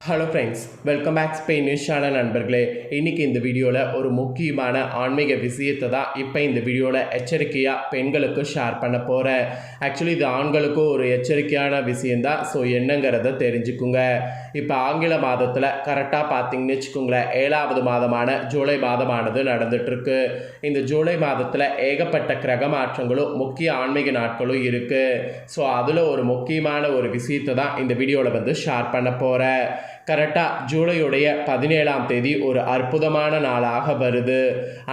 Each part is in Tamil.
Hello friends, welcome back Spain news channel நண்பர்களே. இன்றைக்கி இந்த வீடியோவில் ஒரு முக்கியமான ஆன்மீக விஷயத்தை தான் இப்போ இந்த வீடியோவில் எச்சரிக்கையாக பெண்களுக்கு ஷேர் பண்ண போகிறேன். ஆக்சுவலி இது ஆண்களுக்கும் ஒரு எச்சரிக்கையான விஷயந்தான். ஸோ என்னங்கிறத தெரிஞ்சுக்குங்க. இப்போ ஆங்கில மாதத்தில் கரெக்டாக பார்த்தீங்கன்னு வச்சுக்கோங்களேன், 7வது மாதமான ஜூலை மாதமானது நடந்துகிட்ருக்கு. இந்த ஜூலை மாதத்தில் ஏகப்பட்ட கிரக மாற்றங்களும் முக்கிய ஆன்மீக நாட்களும் இருக்குது. ஸோ அதில் ஒரு முக்கியமான ஒரு விஷயத்தை தான் இந்த வீடியோவில் ஷேர் பண்ண போகிறேன். கரெக்டாக ஜூலையுடைய 17ஆம் தேதி ஒரு அற்புதமான நாளாக வருது.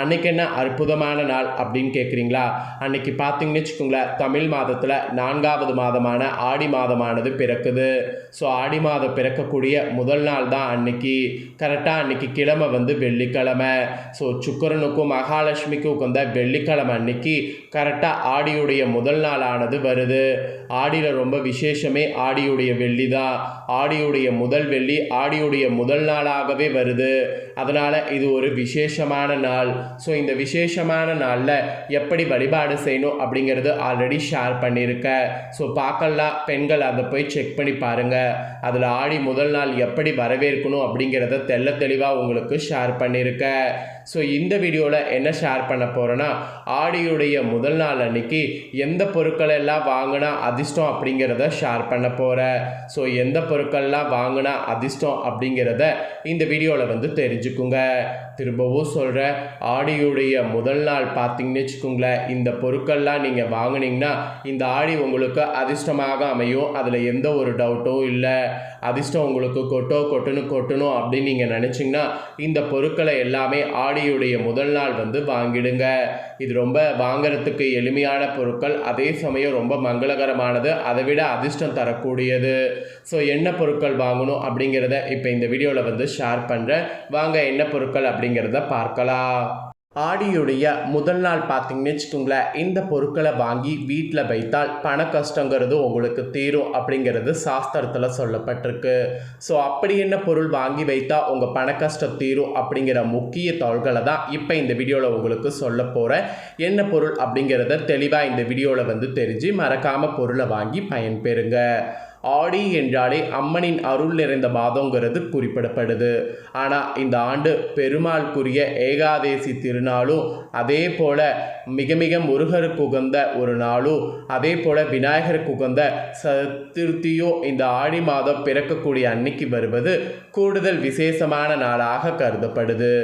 அன்றைக்கி என்ன அற்புதமான நாள் அப்படின்னு கேட்குறீங்களா? அன்றைக்கி பார்த்தீங்கன்னு வச்சுக்கோங்களேன், தமிழ் மாதத்தில் 4வது மாதமான ஆடி மாதமானது பிறக்குது. ஸோ ஆடி மாதம் பிறக்கக்கூடிய முதல் நாள் தான் அன்னைக்கு. கரெக்டாக அன்றைக்கி கிழமை வெள்ளிக்கிழமை. ஸோ சுக்கிரனுக்கும் மகாலட்சுமிக்கும் உகந்த வெள்ளிக்கிழமை அன்னைக்கு கரெக்டாக ஆடியுடைய முதல் நாளானது வருது. ஆடியில் ரொம்ப விசேஷமே ஆடியுடைய வெள்ளி தான். ஆடியுடைய முதல் வெள்ளி ஆடியுடைய முதல் நாளாகவே வருது. அதனால் இது ஒரு விசேஷமான நாள். ஸோ இந்த விசேஷமான நாளில் எப்படி வழிபாடு செய்யணும் அப்படிங்கிறது ஆல்ரெடி ஷேர் பண்ணியிருக்கேன். ஸோ பார்க்கலாம், பெண்கள் அதை போய் செக் பண்ணி பாருங்கள். அதில் ஆடி முதல் நாள் எப்படி வரவேற்கணும் அப்படிங்கிறத தெளிவாக உங்களுக்கு ஷேர் பண்ணியிருக்கேன். ஸோ இந்த வீடியோவில் என்ன ஷேர் பண்ண போகிறேன்னா, ஆடியுடைய முதல் நாள் அன்னைக்கு எந்த பொருட்கள் எல்லாம் வாங்கினா அதிர்ஷ்டம் அப்படிங்கிறத ஷேர் பண்ண போகிறேன். ஸோ எந்த பொருட்கள்லாம் வாங்கினா அதிர்ஷ்டம் அப்படிங்கிறத இந்த வீடியோவில் தெரிஞ்சுக்குங்க. திரும்பவும் சொல்கிறேன், ஆடியுடைய முதல் நாள் பார்த்தீங்கன்னு வச்சுக்கோங்களேன், இந்த பொருட்கள்லாம் நீங்கள் வாங்கினீங்கன்னா இந்த ஆடி உங்களுக்கு அதிர்ஷ்டமாக அமையும். அதில் எந்த ஒரு டவுட்டும் இல்லை. அதிர்ஷ்டம் உங்களுக்கு கொட்டணும் அப்படின்னு நீங்கள் நினச்சிங்கன்னா இந்த பொருட்களை எல்லாமே ஆடியுடைய முதல் நாள் வாங்கிடுங்க. இது ரொம்ப வாங்கிறதுக்கு எளிமையான பொருட்கள், அதே சமயம் ரொம்ப மங்களகரமானது, அதை விட அதிர்ஷ்டம் தரக்கூடியது. ஸோ என்ன பொருட்கள் வாங்கணும் அப்படிங்கிறத இப்போ இந்த வீடியோவில் ஷேர் பண்ணுறேன். வாங்க என்ன பொருட்கள் அப்படிங்கிறத பார்க்கலாம். ஆடியுடைய முதல் நாள் பார்த்தீங்கன்னு வச்சுக்கோங்களேன், இந்த பொருட்களை வாங்கி வீட்டில் வைத்தால் பண கஷ்டங்கிறது உங்களுக்கு தீரும் அப்படிங்கிறது சாஸ்திரத்தில் சொல்லப்பட்டிருக்கு. ஸோ அப்படி என்ன பொருள் வாங்கி வைத்தால் உங்கள் பண கஷ்டம் தீரும் அப்படிங்கிற முக்கிய தகவல்களை தான் இப்போ இந்த வீடியோவில் உங்களுக்கு சொல்ல போகிறேன். என்ன பொருள் அப்படிங்கிறத தெளிவாக இந்த வீடியோவில் தெரிஞ்சு மறக்காமல் பொருளை வாங்கி பயன்பெறுங்க. ஆடி என்றாலே அம்மனின் அருள் நிறைந்த மாதங்கிறது குறிப்பிடப்படுது. ஆனால் இந்த ஆண்டு பெருமாளுக்குரிய ஏகாதேசி திருநாளும், அதே போல் மிக முருகருக்கு உகந்த ஒரு நாளும், அதே போல் விநாயகருக்கு உகந்த சதுர்த்தியும் இந்த ஆடி மாதம் பிறக்கக்கூடிய அன்னைக்கு வருவது கூடுதல் விசேஷமான நாளாக கருதப்படுது.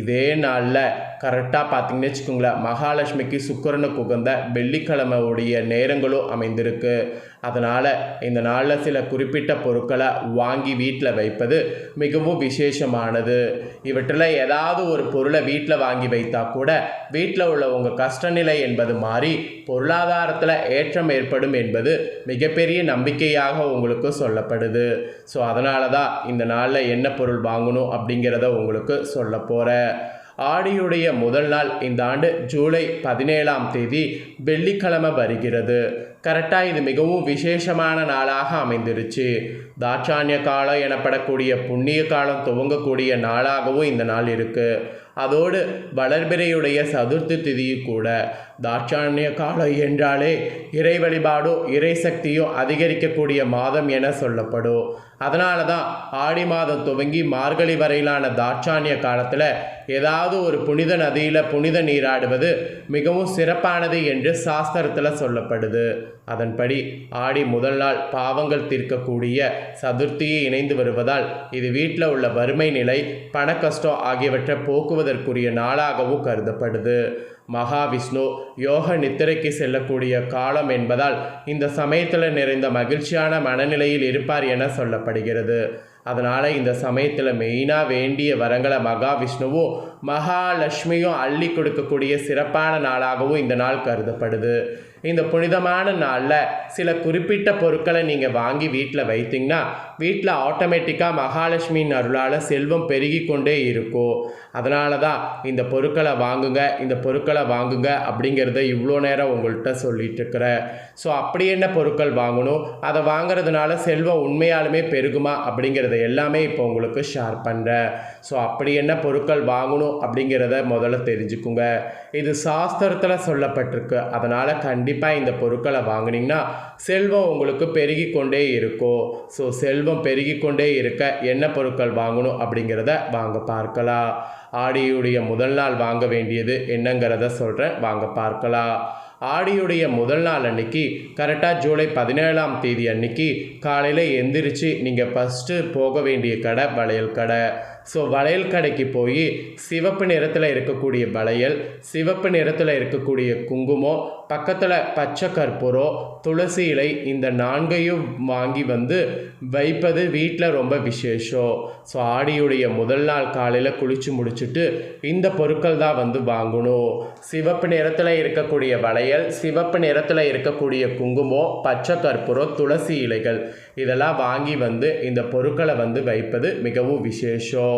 இதே நாளில் கரெக்டாக பார்த்தீங்கன்னு வச்சுக்கோங்களேன், மகாலட்சுமிக்கு சுக்கிரனுக்கு உகந்த வெள்ளிக்கிழமையுடைய நேரங்களும் அமைந்திருக்கு. அதனால் இந்த நாளில் சில குறிப்பிட்ட பொருட்களை வாங்கி வீட்டில் வைப்பது மிகவும் விசேஷமானது. இவற்றில் ஏதாவது ஒரு பொருளை வீட்டில் வாங்கி வைத்தா கூட வீட்டில் உள்ள உங்கள் கஷ்டநிலை என்பது மாறி பொருளாதாரத்தில் ஏற்றம் ஏற்படும் என்பது மிகப்பெரிய நம்பிக்கையாக உங்களுக்கு சொல்லப்படுது. ஸோ அதனால தான் இந்த நாளில் என்ன பொருள் வாங்கணும் அப்படிங்கிறத உங்களுக்கு சொல்ல போகிறேன். ஆடியுடைய முதல் நாள் இந்த ஆண்டு ஜூலை 17ஆம் தேதி வெள்ளிக்கிழமை வருகிறது. கரெக்டாக இது மிகவும் விசேஷமான நாளாக அமைந்திருச்சு. தாட்சாணிய காலம் எனப்படக்கூடிய புண்ணிய காலம் துவங்கக்கூடிய நாளாகவும் இந்த நாள் இருக்குது. அதோடு வளர்பிறையுடைய சதுர்த்தி திதியும் கூட. தாட்சாணிய காலம் என்றாலே இறை வழிபாடும் இறை சக்தியும் அதிகரிக்கக்கூடிய மாதம் என சொல்லப்படும். அதனால தான் ஆடி மாதம் துவங்கி மார்கழி வரையிலான தாட்சாணிய காலத்தில் ஏதாவது ஒரு புனித நதியில் புனித நீராடுவது மிகவும் சிறப்பானது என்று சாஸ்திரத்தில் சொல்லப்படுது. அதன்படி ஆடி முதல் நாள் பாவங்கள் தீர்க்கக்கூடிய சதுர்த்தியை இணைந்து வருவதால் இது வீட்டில் உள்ள வறுமை நிலை, பண கஷ்டம் ஆகியவற்றை போக்குவதற்குரிய நாளாகவும் கருதப்படுது. மகாவிஷ்ணு யோக நித்திரைக்கு செல்லக்கூடிய காலம் என்பதால் இந்த சமயத்தில் நிறைந்த மகிழ்ச்சியான மனநிலையில் இருப்பார் என சொல்லப்படுகிறது. அதனால் இந்த சமயத்தில் மெயினாக வேண்டிய வரங்களை மகாவிஷ்ணுவும் மகாலட்சுமியும் அள்ளி கொடுக்கக்கூடிய சிறப்பான நாளாகவும் இந்த நாள் கருதப்படுது. இந்த புனிதமான நாளில் சில குறிப்பிட்ட பொருட்களை நீங்கள் வாங்கி வீட்டில் வைத்திங்கன்னா வீட்டில் ஆட்டோமேட்டிக்காக மகாலட்சுமியின் அருளால் செல்வம் பெருகி கொண்டே இருக்கும். அதனால தான் இந்த பொருட்களை வாங்குங்க அப்படிங்கிறத இவ்வளோ நேரம் உங்கள்கிட்ட சொல்லிட்டு இருக்கிறேன். ஸோ அப்படி என்ன பொருட்கள் வாங்கணும், அதை வாங்குறதுனால செல்வம் உண்மையாலுமே பெருகுமா அப்படிங்கிறத எல்லாமே இப்போ உங்களுக்கு ஷேர் பண்ணுறேன். ஸோ அப்படி என்ன பொருட்கள் வாங்கணும் அப்படிங்கிறத முதல்ல தெரிஞ்சுக்குங்க. இது சாஸ்திரத்தில் சொல்லப்பட்டிருக்கு. அதனால் கண்டிப்பாக இந்த பொருட்களை வாங்கினீங்கன்னா செல்வம் உங்களுக்கு பெருகி கொண்டே இருக்கும். ஸோ செல்வம் பெருகி கொண்டே இருக்க என்ன பொருட்கள் வாங்கணும் அப்படிங்கிறத வாங்க பார்க்கலாம். ஆடியுடைய முதல் நாள் வாங்க வேண்டியது என்னங்கிறத சொல்கிறேன், வாங்க பார்க்கலாம். ஆடியுடைய முதல் நாள் அன்னைக்கு கரெக்டாக ஜூலை 17ஆம் தேதி அன்னைக்கு காலையில் எந்திரிச்சு நீங்கள் ஃபஸ்ட்டு போக வேண்டிய கடை வளையல் கடை. ஸோ வளையல் கடைக்கு போய் சிவப்பு நிறத்தில் இருக்கக்கூடிய வளையல், சிவப்பு நிறத்தில் இருக்கக்கூடிய குங்குமம், பக்கத்தில் பச்சை கற்பூரம், துளசி இலை, இந்த 4ஐயும் வாங்கி வந்து வைப்பது வீட்டில் ரொம்ப விசேஷம். ஸோ ஆடியுடைய முதல் நாள் காலையில் குளித்து முடிச்சுட்டு இந்த பொருட்கள் தான் வந்து வாங்கணும். சிவப்பு நிறத்தில் இருக்கக்கூடிய வளையல், சிவப்பு நிறத்தில் இருக்கக்கூடிய குங்குமம், பச்சை கற்பூரம், துளசி இலைகள் இதெல்லாம் வாங்கி வந்து இந்த பொருட்களை வந்து வைப்பது மிகவும் விசேஷம்.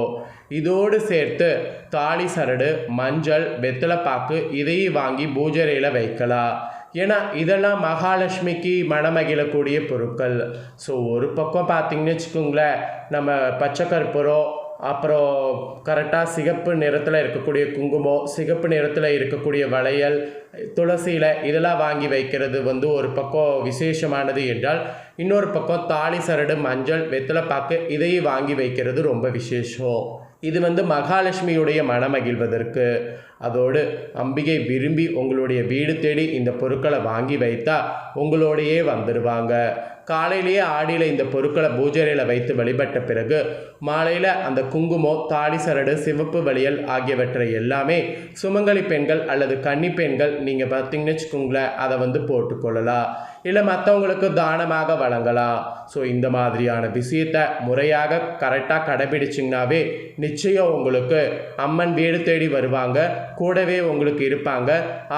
இதோடு சேர்த்து தாலி சரடு, மஞ்சள், வெத்தலைப்பாக்கு இதையும் வாங்கி பூஜையில் வைக்கலாம். ஏன்னா இதெல்லாம் மகாலட்சுமிக்கு மனமகிழக்கூடிய பொருட்கள். ஸோ ஒரு பக்கம் பார்த்திங்கன்னு வச்சுக்கோங்களேன், நம்ம பச்சை கற்பூரம், அப்புறம் கரெக்டாக சிகப்பு நிறத்தில் இருக்கக்கூடிய குங்குமம், சிகப்பு நிறத்தில் இருக்கக்கூடிய வளையல், துளசியில் இதெல்லாம் வாங்கி வைக்கிறது வந்து ஒரு பக்கம் விசேஷமானது என்றால், இன்னொரு பக்கம் தாலி சரடு, மஞ்சள், வெத்தலைப்பாக்கு இதையும் வாங்கி வைக்கிறது ரொம்ப விசேஷம். இது வந்து மகாலட்சுமியுடைய மனமகிழ்வதற்கு. அதோடு அம்பிகை விரும்பி உங்களுடைய வீடு தேடி இந்த பொருட்களை வாங்கி வைத்தா உங்களோடையே வந்துடுவாங்க. காலையிலேயே ஆடியில் இந்த பொருட்களை பூஜையில் வைத்து வழிபட்ட பிறகு மாலையில் அந்த குங்குமம், தாலி சரடு, சிவப்பு வளையல் ஆகியவற்றை எல்லாமே சுமங்கலி பெண்கள் அல்லது கன்னி பெண்கள் நீங்கள் பார்த்தீங்கன்னு வச்சுக்கோங்களேன், அதை வந்து போட்டுக்கொள்ளலாம். இல்லை மற்றவங்களுக்கு தானமாக வழங்கலாம். ஸோ இந்த மாதிரியான விஷயத்தை முறையாக கரெக்டாக கடைபிடிச்சிங்கனாவே நிச்சயம் உங்களுக்கு அம்மன் வீடு தேடி வருவாங்க, கூடவே உங்களுக்கு இருப்பாங்க,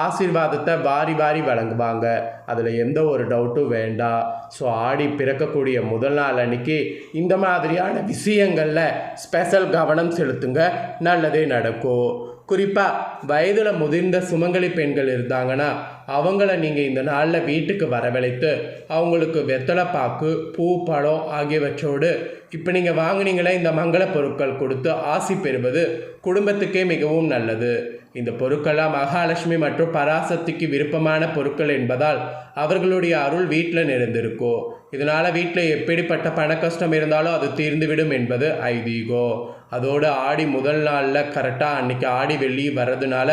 ஆசீர்வாதத்தை வாரி வாரி வழங்குவாங்க. அதில் எந்த ஒரு டவுட்டும் வேண்டாம். ஸோ ஆடி பிறக்கக்கூடிய முதல் நாள் அன்னைக்கு இந்த மாதிரியான விஷயங்களில் ஸ்பெஷல் கவனம் செலுத்துங்க, நல்லதே நடக்கும். குறிப்பாக வயதில் முதிர்ந்த சுமங்கலி பெண்கள் இருந்தாங்கன்னா அவங்கள நீங்கள் இந்த நாளில் வீட்டுக்கு வரவழைத்து அவங்களுக்கு வெத்தலைப்பாக்கு, பூ, பழம் ஆகியவற்றோடு இப்போ நீங்கள் வாங்கினீங்களே இந்த மங்கள பொருட்கள் கொடுத்து ஆசி பெறுவது குடும்பத்துக்கே மிகவும் நல்லது. இந்த பொருட்கள்லாம் மகாலட்சுமி மற்றும் பராசக்திக்கு விருப்பமான பொருட்கள் என்பதால் அவர்களுடைய அருள் வீட்டில் நிறைந்திருக்கும். இதனால் வீட்டில் எப்படிப்பட்ட பண கஷ்டம் இருந்தாலும் அது தீர்ந்துவிடும் என்பது ஐதீகம். அதோடு ஆடி முதல் நாளில் கரெக்டாக அன்றைக்கி ஆடி வெள்ளி வர்றதுனால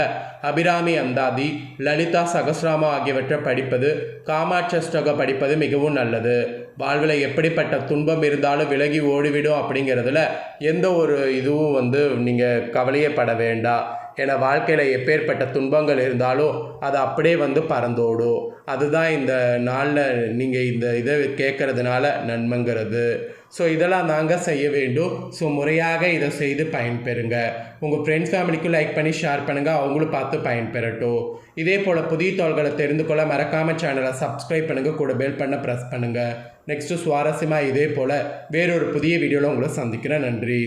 அபிராமி அந்தாதி, லலிதா சகஸ்ராமம் ஆகியவற்றை படிப்பது, காமாட்சஷ்டகம் படிப்பது மிகவும் நல்லது. வாழ்வில் எப்படிப்பட்ட துன்பம் இருந்தாலும் விலகி ஓடிவிடும் அப்படிங்கிறதுல எந்த ஒரு இதுவும் வந்து நீங்கள் கவலையே பட வேண்டாம். ஏன்னா வாழ்க்கையில் எப்பேற்பட்ட துன்பங்கள் இருந்தாலும் அது அப்படியே வந்து பறந்தோடும். அதுதான் இந்த நாளில் நீங்கள் இந்த இதை கேட்கறதுனால நன்மைங்கிறது. ஸோ இதெல்லாம் நாங்கள் செய்ய வேண்டும். ஸோ முறையாக இதை செய்து பயன்பெறுங்க. உங்கள் ஃப்ரெண்ட்ஸ் ஃபேமிலிக்கும் லைக் பண்ணி ஷேர் பண்ணுங்கள், அவங்களும் பார்த்து பயன்பெறட்டும். இதே போல் புதிய தகவல்களை தெரிந்து கொள்ள மறக்காமல் சேனலை சப்ஸ்கிரைப் பண்ணுங்கள், கூட பெல் பண்ண ப்ரெஸ் பண்ணுங்கள். நெக்ஸ்ட்டு சுவாரஸ்யமாக இதே போல் வேறொரு புதிய வீடியோவில் உங்களை சந்திக்கிறேன். நன்றி.